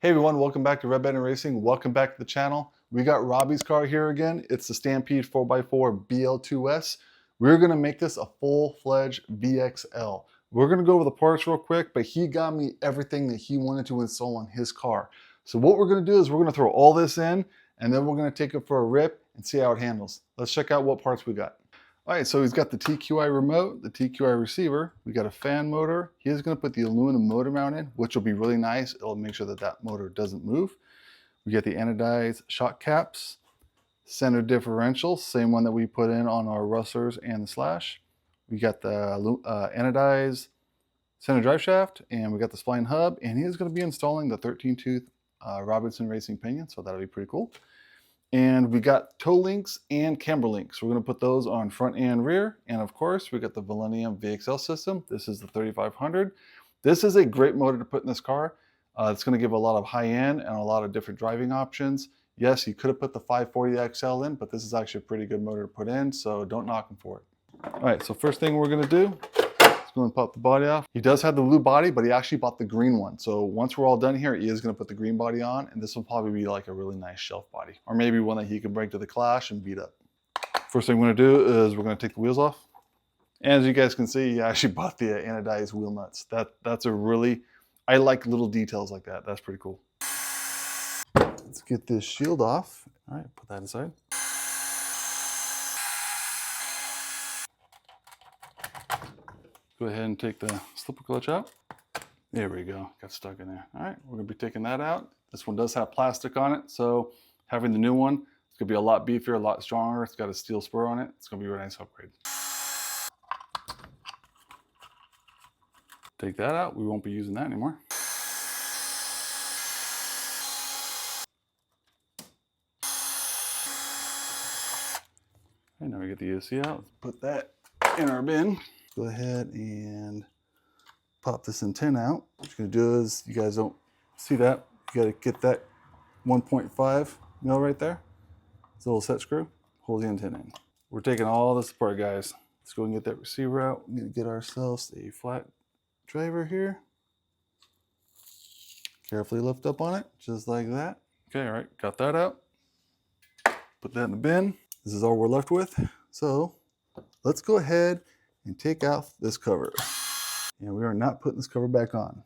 Hey everyone, welcome back to Red Band Racing. Welcome back to the channel. We got Robby's car here again. It's the Stampede 4x4 BL-2S. We're gonna make this a full-fledged VXL. We're gonna go over the parts real quick, but he got me everything that he wanted to install on his car. So what we're gonna do is we're gonna throw all this in, and then we're gonna take it for a rip and see how it handles. Let's check out what parts we got. All right, so he's got the TQI remote, the TQI receiver. We got a fan motor. He's gonna put the aluminum motor mount in, which will be really nice. It'll make sure that that motor doesn't move. We got the anodized shock caps, center differential, same one that we put in on our Rustlers and the Slash. We got the anodized center drive shaft, and we got the spline hub, and he's gonna be installing the 13-tooth Robinson Racing Pinion, so that'll be pretty cool. And we got toe links and camber links. We're going to put those on front and rear. And of course, we got the Millennium VXL system. This is the 3500. This is a great motor to put in this car. It's going to give a lot of high end and a lot of different driving options. Yes, you could have put the 540 XL in, but this is actually a pretty good motor to put in, so don't knock him for it. All right, so first thing we're going to do, going to pop the body off. He does have the blue body, but he actually bought the green one. So once we're all done here, he is going to put the green body on, and this will probably be like a really nice shelf body, or maybe one that he can bring to the Clash and beat up. First thing we're going to do is we're going to take the wheels off. And as you guys can see, he actually bought the anodized wheel nuts. That's a really, I like little details like that. That's pretty cool. Let's get this shield off. All right, put that aside. Go ahead and take the slipper clutch out. There we go, got stuck in there. All right, we're gonna be taking that out. This one does have plastic on it, so having the new one, it's gonna be a lot beefier, a lot stronger. It's got a steel spur on it. It's gonna be a really nice upgrade. Take that out, we won't be using that anymore. And now we get the ESC out. Let's put that in our bin. Go ahead and pop this antenna out. What you're gonna do is, you guys don't see that, you gotta get that 1.5 mil right there. It's a little set screw, hold the antenna in. We're taking all this apart, guys. Let's go and get that receiver out. We need to get ourselves a flat driver here. Carefully lift up on it, just like that. Okay, all right, got that out. Put that in the bin. This is all we're left with. So let's go ahead and take out this cover. And we are not putting this cover back on.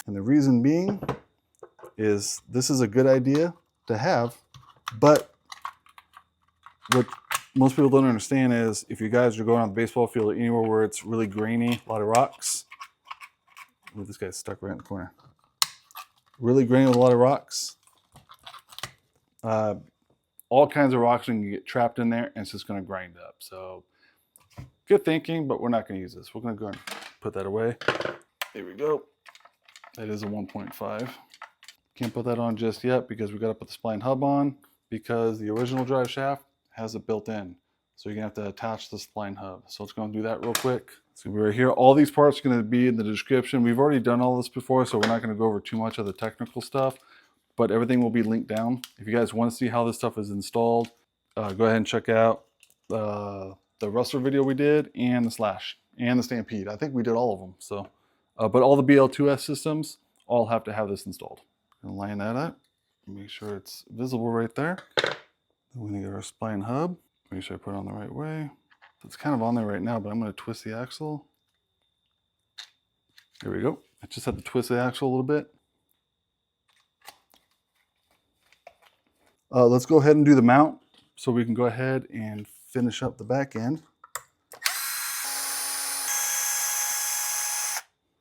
And the reason being is this is a good idea to have, but what most people don't understand is if you guys are going on the baseball field or anywhere where it's really grainy, a lot of rocks. Ooh, this guy's stuck right in the corner. Really grainy with a lot of rocks. All kinds of rocks can get trapped in there and it's just gonna grind up. So good thinking, but we're not going to use this. We're going to go and put that away. There we go. That is a 1.5. Can't put that on just yet because we got to put the spline hub on because the original drive shaft has it built in. So you're going to have to attach the spline hub. So let's go and do that real quick. So we're here. All these parts are going to be in the description. We've already done all this before, so we're not going to go over too much of the technical stuff, but everything will be linked down. If you guys want to see how this stuff is installed, go ahead and check out the Rustler video we did, and the Slash, and the Stampede. I think we did all of them. So, but all the BL-2S systems all have to have this installed. Gonna line that up, make sure it's visible right there. Then we're gonna get our spline hub. Make sure I put it on the right way. It's kind of on there right now, but I'm gonna twist the axle. There we go. I just have to twist the axle a little bit. Let's go ahead and do the mount so we can go ahead and finish up the back end.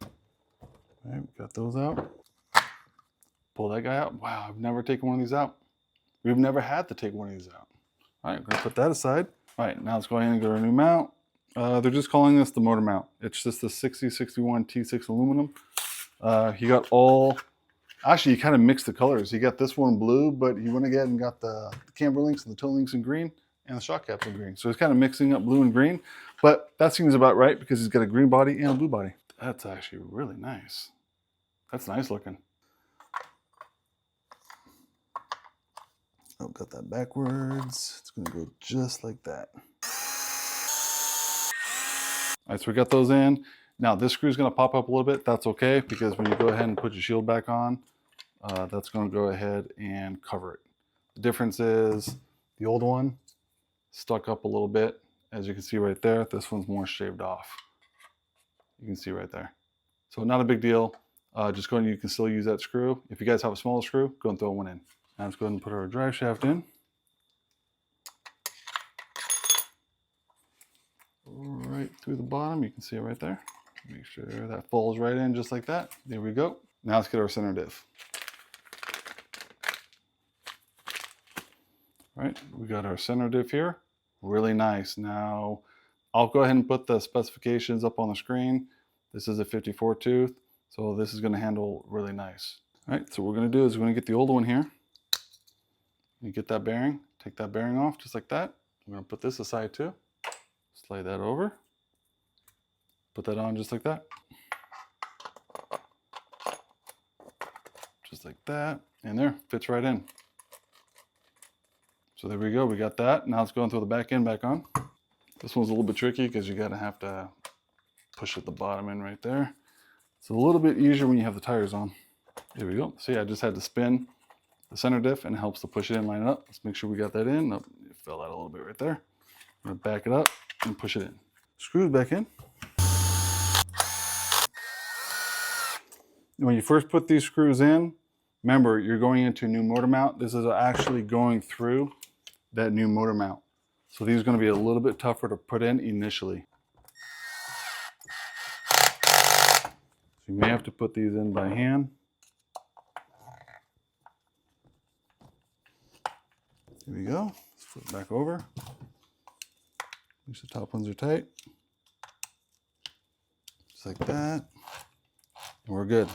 All right, got those out. Pull that guy out. Wow, I've never taken one of these out. We've never had to take one of these out. All right, I'm gonna put that aside. All right, now let's go ahead and get our new mount. They're just calling this the motor mount. It's just the 6061 T6 aluminum. He got all, actually he kind of mixed the colors. He got this one blue, but he went again and got the camber links and the toe links in green, and the shock caps in green. So he's kind of mixing up blue and green, but that seems about right because he's got a green body and a blue body. That's actually really nice. That's nice looking. Oh, got that backwards. It's gonna go just like that. All right, so we got those in. Now this screw is gonna pop up a little bit. That's okay, because when you go ahead and put your shield back on, that's going to go ahead and cover it. The difference is the old one stuck up a little bit, as you can see right there. This one's more shaved off. You can see right there. So not a big deal. Just go ahead and you can still use that screw. If you guys have a smaller screw, go and throw one in. Now let's go ahead and put our drive shaft in. Right through the bottom, you can see it right there. Make sure that falls right in just like that. There we go. Now let's get our center diff. All right, we got our center diff here. Really nice. Now, I'll go ahead and put the specifications up on the screen. This is a 54 tooth, so this is going to handle really nice. All right, so what we're going to do is we're going to get the old one here. You get that bearing, take that bearing off just like that. I'm going to put this aside too. Slide that over. Put that on just like that. Just like that. And there, fits right in. So there we go, we got that. Now let's go and throw the back end back on. This one's a little bit tricky because you gotta have to push at the bottom end right there. It's a little bit easier when you have the tires on. There we go. See, I just had to spin the center diff and it helps to push it in, line it up. Let's make sure we got that in. Oh, it fell out a little bit right there. I'm gonna back it up and push it in. Screws back in. When you first put these screws in, remember you're going into a new motor mount. This is actually going through that new motor mount. So these are going to be a little bit tougher to put in initially. So you may have to put these in by hand. There we go. Let's flip it back over. At least the top ones are tight. Just like that. And we're good.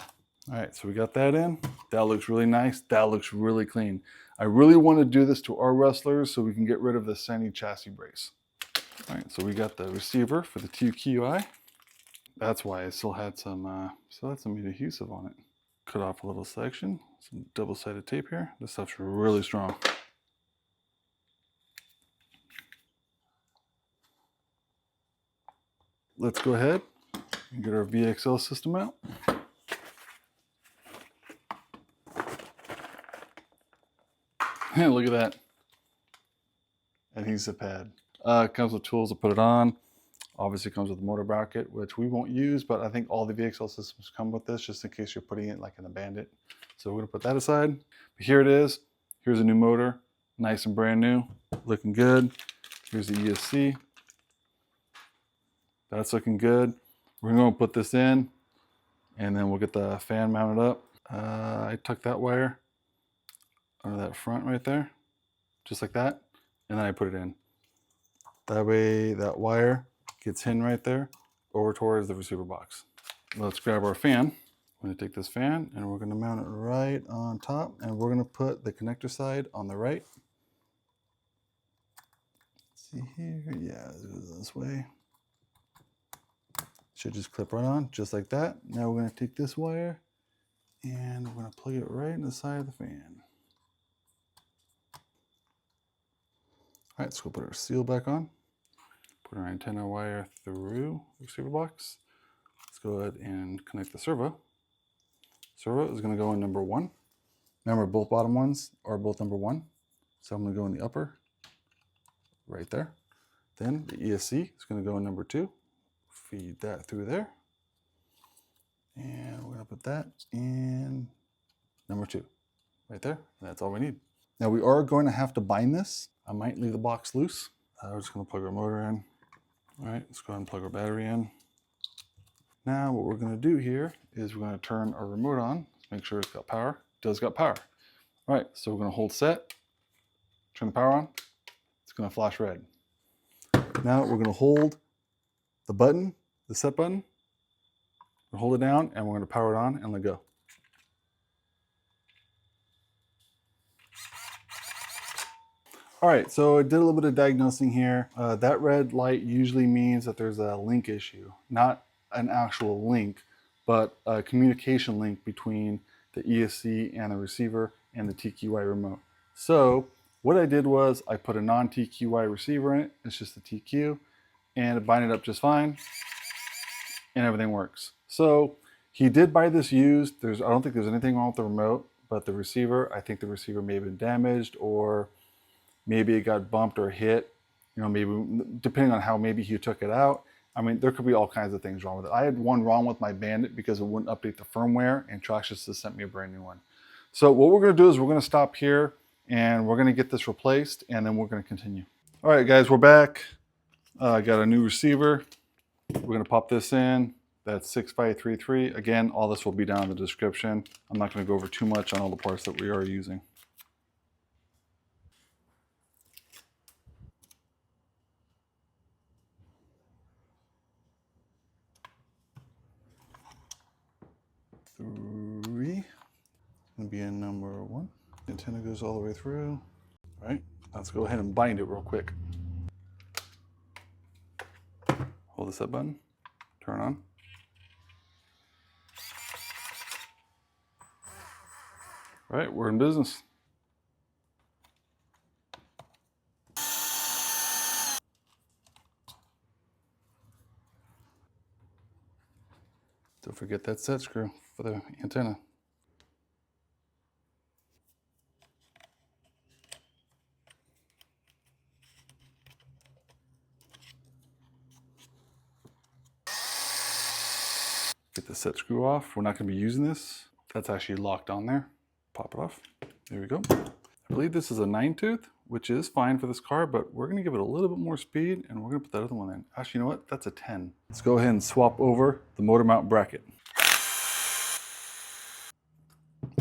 All right, so we got that in. That looks really nice. That looks really clean. I really want to do this to our Rustlers so we can get rid of the Sandy chassis brace. All right, so we got the receiver for the TQI. That's why it still had some adhesive on it. Cut off a little section, some double-sided tape here. This stuff's really strong. Let's go ahead and get our VXL system out. Look at that adhesive pad. It comes with tools to put it on. Obviously it comes with a motor bracket, which we won't use, but I think all the VXL systems come with this just in case you're putting it like in a Bandit. So we're gonna put that aside. But here it is. Here's a new motor, nice and brand new, looking good. Here's the ESC. That's looking good. We're gonna put this in and then we'll get the fan mounted up. I tucked that wire under that front right there, just like that, and then I put it in. That way that wire gets in right there over towards the receiver box. Let's grab our fan. I'm gonna take this fan and we're gonna mount it right on top, and we're gonna put the connector side on the right. Let's see here, yeah, it goes this way. Should just clip right on, just like that. Now we're gonna take this wire and we're gonna plug it right in the side of the fan. All right, so we'll put our seal back on. Put our antenna wire through the receiver box. Let's go ahead and connect the servo. Servo is gonna go in number 1. Remember, both bottom ones are both number 1. So I'm gonna go in the upper, right there. Then the ESC is gonna go in number 2. Feed that through there. And we're gonna put that in number 2, right there. And that's all we need. Now we are going to have to bind this. I might leave the box loose. We're just gonna plug our motor in. All right, let's go ahead and plug our battery in. Now what we're gonna do here is we're gonna turn our remote on. Make sure it's got power. It does got power. All right, so we're gonna hold set, turn the power on. It's gonna flash red. Now we're gonna hold the button, the set button. We'll hold it down and we're gonna power it on and let go. All right, so I did a little bit of diagnosing here. That red light usually means that there's a link issue, not an actual link, but a communication link between the ESC and the receiver and the TQI remote. So what I did was I put a non-TQI receiver in it. It's just the TQ, and it binded up just fine, and everything works. So he did buy this used. I don't think there's anything wrong with the remote, but the receiver, I think the receiver may have been damaged, or maybe it got bumped or hit, you know, maybe depending on how maybe he took it out. I mean, there could be all kinds of things wrong with it. I had one wrong with my Bandit because it wouldn't update the firmware, and Traxxas just sent me a brand new one. So what we're gonna do is we're gonna stop here and we're gonna get this replaced, and then we're gonna continue. All right, guys, we're back. I got a new receiver. We're gonna pop this in. That's 6533. Again, all this will be down in the description. I'm not gonna go over too much on all the parts that we are using. Three. Gonna be in number 1. Antenna goes all the way through. All right, let's go ahead and bind it real quick. Hold the set button, turn on. All right, we're in business. Don't forget that set screw for the antenna. Get the set screw off. We're not going to be using this. That's actually locked on there. Pop it off. There we go. I believe this is a 9-tooth, which is fine for this car, but we're going to give it a little bit more speed, and we're going to put that other one in. Actually, you know what? That's a 10. Let's go ahead and swap over the motor mount bracket.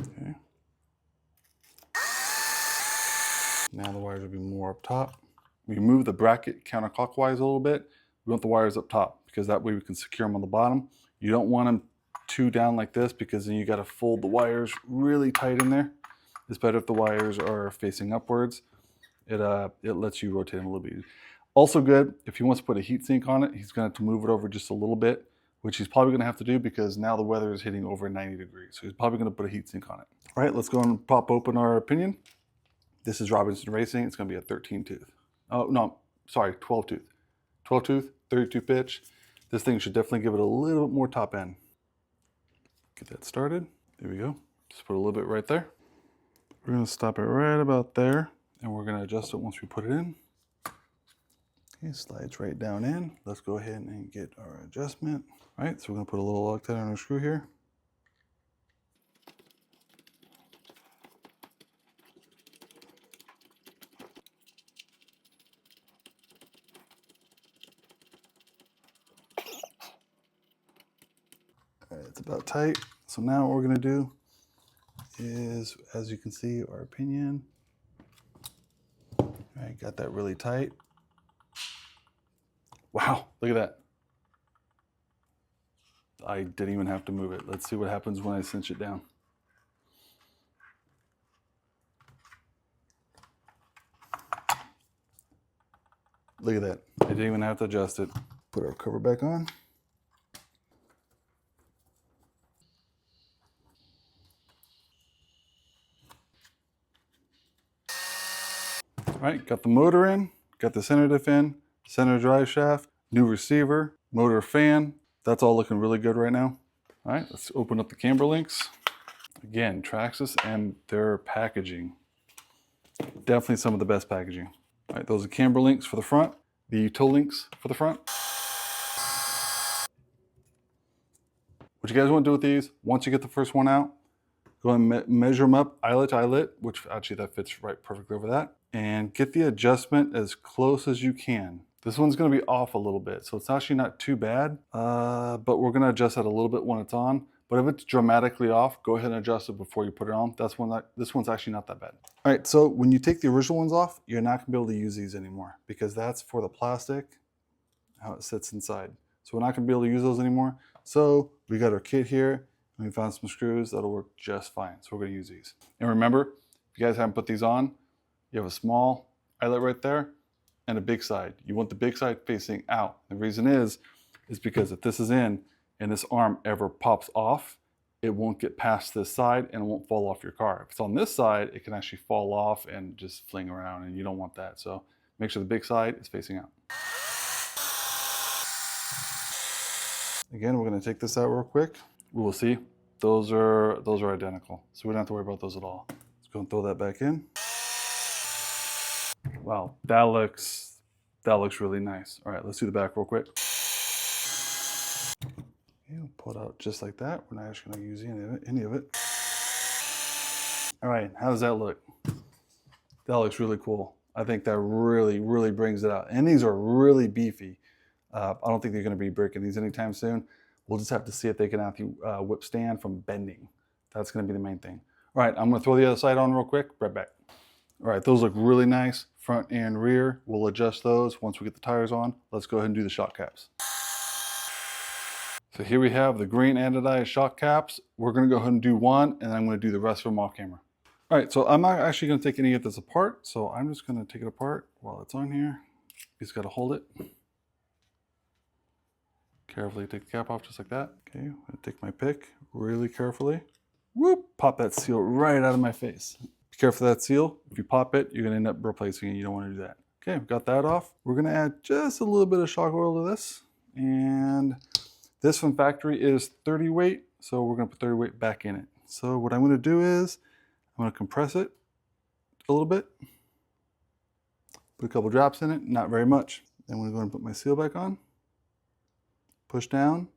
Okay. Now the wires will be more up top. We move the bracket counterclockwise a little bit. We want the wires up top because that way we can secure them on the bottom. You don't want them too down like this because then you got to fold the wires really tight in there. It's better if the wires are facing upwards. It lets you rotate them a little bit. Also good, if he wants to put a heat sink on it, he's going to have to move it over just a little bit, which he's probably going to have to do because now the weather is hitting over 90 degrees. So he's probably going to put a heat sink on it. All right, let's go and pop open our Pinion. This is Robinson Racing. It's going to be a 13-tooth. Oh, no, sorry, 12-tooth. 12-tooth, 32 pitch. This thing should definitely give it a little bit more top end. Get that started. There we go. Just put a little bit right there. We're going to stop it right about there, and we're going to adjust it once we put it in. Okay, slides right down in. Let's go ahead and get our adjustment. All right, so we're going to put a little Loctite on our screw here. All right, it's about tight. So now what we're going to do is, as you can see, our Pinion. All right, got that really tight. Wow, look at that. I didn't even have to move it. Let's see what happens when I cinch it down. Look at that. I didn't even have to adjust it. Put our cover back on. All right, got the motor in, got the center diff in, center drive shaft, new receiver, motor fan. That's all looking really good right now. All right, let's open up the Camber links. Again, Traxxas and their packaging. Definitely some of the best packaging. All right, those are Camber links for the front, the toe links for the front. What you guys want to do with these, once you get the first one out, go and measure them up eyelet to eyelet, which actually that fits right perfectly over that. And get the adjustment as close as you can. This one's going to be off a little bit, so it's actually not too bad, but we're going to adjust that a little bit when it's on. But if it's dramatically off, go ahead and adjust it before you put it on. That's when this one's actually not that bad. All right, so when you take the original ones off, you're not going to be able to use these anymore because that's for the plastic, how it sits inside. So we're not going to be able to use those anymore. So we got our kit here, and we found some screws that'll work just fine. So we're going to use these. And remember, if you guys haven't put these on, you have a small eyelet right there and a big side. You want the big side facing out. The reason is because if this is in and this arm ever pops off, it won't get past this side and it won't fall off your car. If it's on this side, it can actually fall off and just fling around, and you don't want that. So make sure the big side is facing out. Again, we're going to take this out real quick. We will see those are identical. So we don't have to worry about those at all. Let's go and throw that back in. Wow, that looks really nice. All right, let's do the back real quick. Okay, we'll pull it out just like that. We're not actually gonna use any of it. All right, how does that look? That looks really cool. I think that really brings it out. And these are really beefy. I don't think they're gonna be breaking these anytime soon. We'll just have to see if they can actually withstand from bending. That's gonna be the main thing. All right, I'm gonna throw the other side on real quick, right back. All right, those look really nice, front and rear. We'll adjust those once we get the tires on. Let's go ahead and do the shock caps. So here we have the green anodized shock caps. We're gonna go ahead and do one, and I'm gonna do the rest of them off camera. All right, so I'm not actually gonna take any of this apart, so I'm just gonna take it apart while it's on here. You just gotta hold it. Carefully take the cap off just like that. Okay, I'm gonna take my pick really carefully. Whoop, pop that seal right out of my face. Be careful of that seal. If you pop it, you're gonna end up replacing it. You don't wanna do that. Okay, we've got that off. We're gonna add just a little bit of shock oil to this. And this from factory is 30 weight, so we're gonna put 30 weight back in it. So what I'm gonna do is, I'm gonna compress it a little bit. Put a couple drops in it, not very much. Then I'm gonna go and put my seal back on. Push down,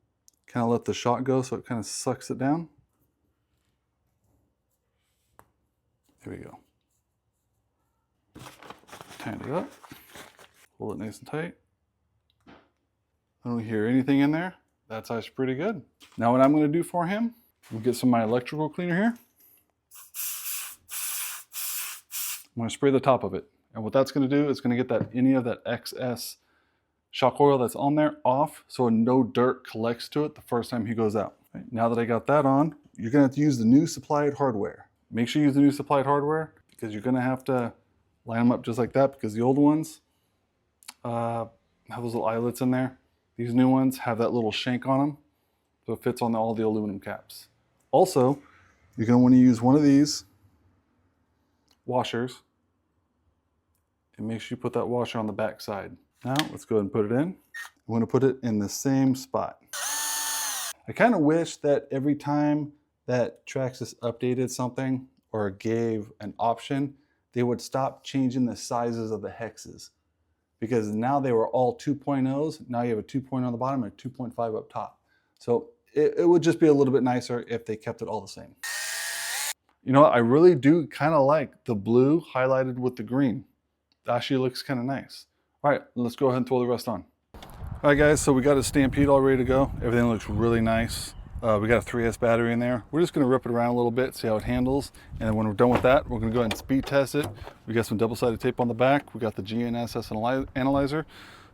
kind of let the shock go so it kind of sucks it down. There we go. Tighten it up, hold it nice and tight. I don't hear anything in there. That's actually pretty good. Now what I'm gonna do for him, I'm gonna get some of my electrical cleaner here. I'm gonna spray the top of it. And what that's gonna do is gonna get any of that excess shock oil that's on there off, so no dirt collects to it the first time he goes out. Right, now that I got that on, you're gonna have to use the new supplied hardware. Make sure you use the new supplied hardware because you're gonna have to line them up just like that because the old ones have those little eyelets in there. These new ones have that little shank on them, so it fits on all the aluminum caps. Also, you're gonna wanna use one of these washers and make sure you put that washer on the back side. Now let's go ahead and put it in. I'm going to put it in the same spot. I kind of wish that every time that Traxxas updated something or gave an option, they would stop changing the sizes of the hexes. Because now they were all 2.0s. Now you have a 2.0 on the bottom and a 2.5 up top. So it would just be a little bit nicer if they kept it all the same. You know what? I really do kind of like the blue highlighted with the green. It actually looks kind of nice. All right, let's go ahead and throw the rest on. All right guys, so we got a Stampede all ready to go. Everything looks really nice. We got a 3S battery in there. We're just gonna rip it around a little bit, see how it handles. And then when we're done with that, we're gonna go ahead and speed test it. We got some double-sided tape on the back. We got the GNSS analyzer.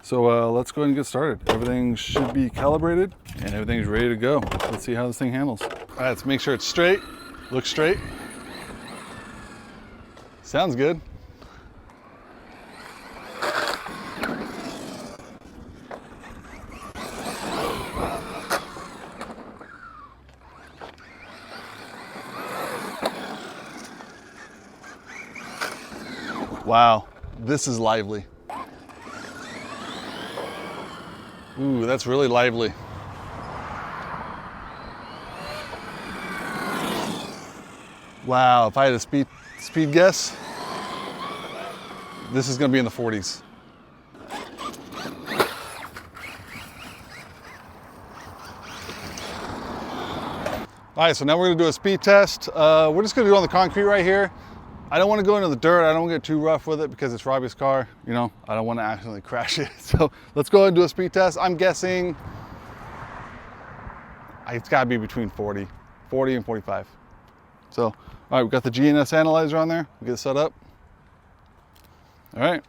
So let's go ahead and get started. Everything should be calibrated and everything's ready to go. Let's see how this thing handles. All right, let's make sure it's straight. Looks straight. Sounds good. Wow, this is lively. Ooh, that's really lively. Wow, if I had a speed guess, this is gonna be in the 40s. All right, so now we're gonna do a speed test. We're just gonna do it on the concrete right here. I don't want to go into the dirt. I don't want to get too rough with it because it's Robby's car. You know, I don't want to accidentally crash it. So let's go ahead and do a speed test. I'm guessing it's got to be between 40 and 45. So, all right, we've got the GNS analyzer on there. We'll get it set up. All right.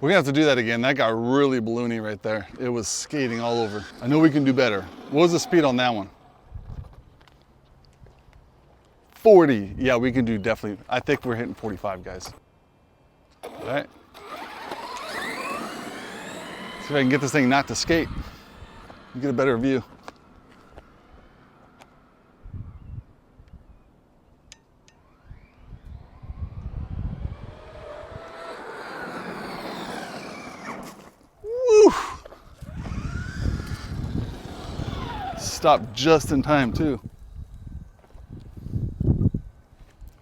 We're gonna have to do that again. That got really balloony right there. It was skating all over. I know we can do better. What was the speed on that one? 40. Yeah, we can do definitely. I think we're hitting 45, guys. All right. See if I can get this thing not to skate. Get a better view. Woo! Stopped just in time too.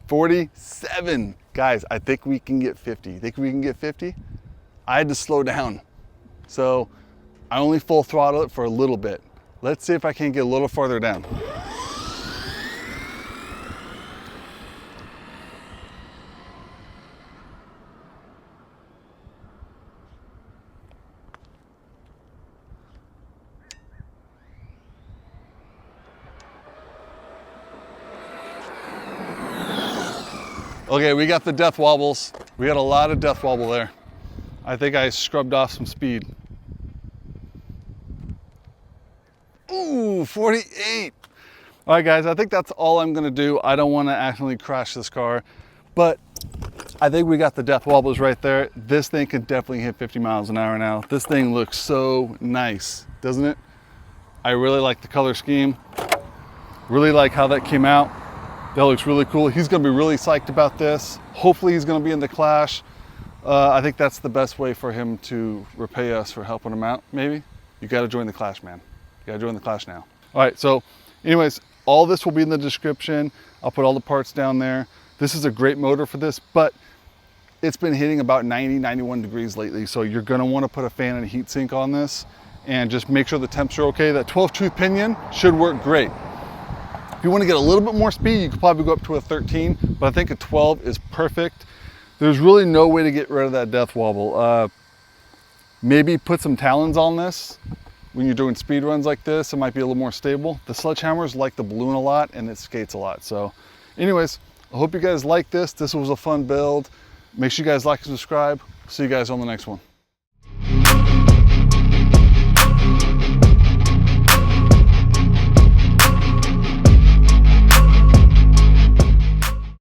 47. Guys, I think we can get 50. Think we can get 50? I had to slow down. So I only full throttle it for a little bit. Let's see if I can get a little farther down. Okay, we got the death wobbles. We got a lot of death wobble there. I think I scrubbed off some speed. Ooh, 48. All right, guys, I think that's all I'm gonna do. I don't wanna accidentally crash this car, but I think we got the death wobbles right there. This thing can definitely hit 50 miles an hour now. This thing looks so nice, doesn't it? I really like the color scheme. Really like how that came out. That looks really cool. He's gonna be really psyched about this. Hopefully he's gonna be in the clash. I think that's the best way for him to repay us for helping him out, maybe. You gotta join the clash, man. You gotta join the clash now. All right, so anyways, all this will be in the description. I'll put all the parts down there. This is a great motor for this, but it's been hitting about 90, 91 degrees lately. So you're gonna wanna put a fan and a heat sink on this and just make sure the temps are okay. That 12 tooth pinion should work great. If you want to get a little bit more speed, you could probably go up to a 13, but I think a 12 is perfect. There's really no way to get rid of that death wobble. Maybe put some talons on this. When you're doing speed runs like this, it might be a little more stable. The sledgehammers like the balloon a lot and it skates a lot. So anyways, I hope you guys like this. This was a fun build. Make sure you guys like and subscribe. See you guys on the next one.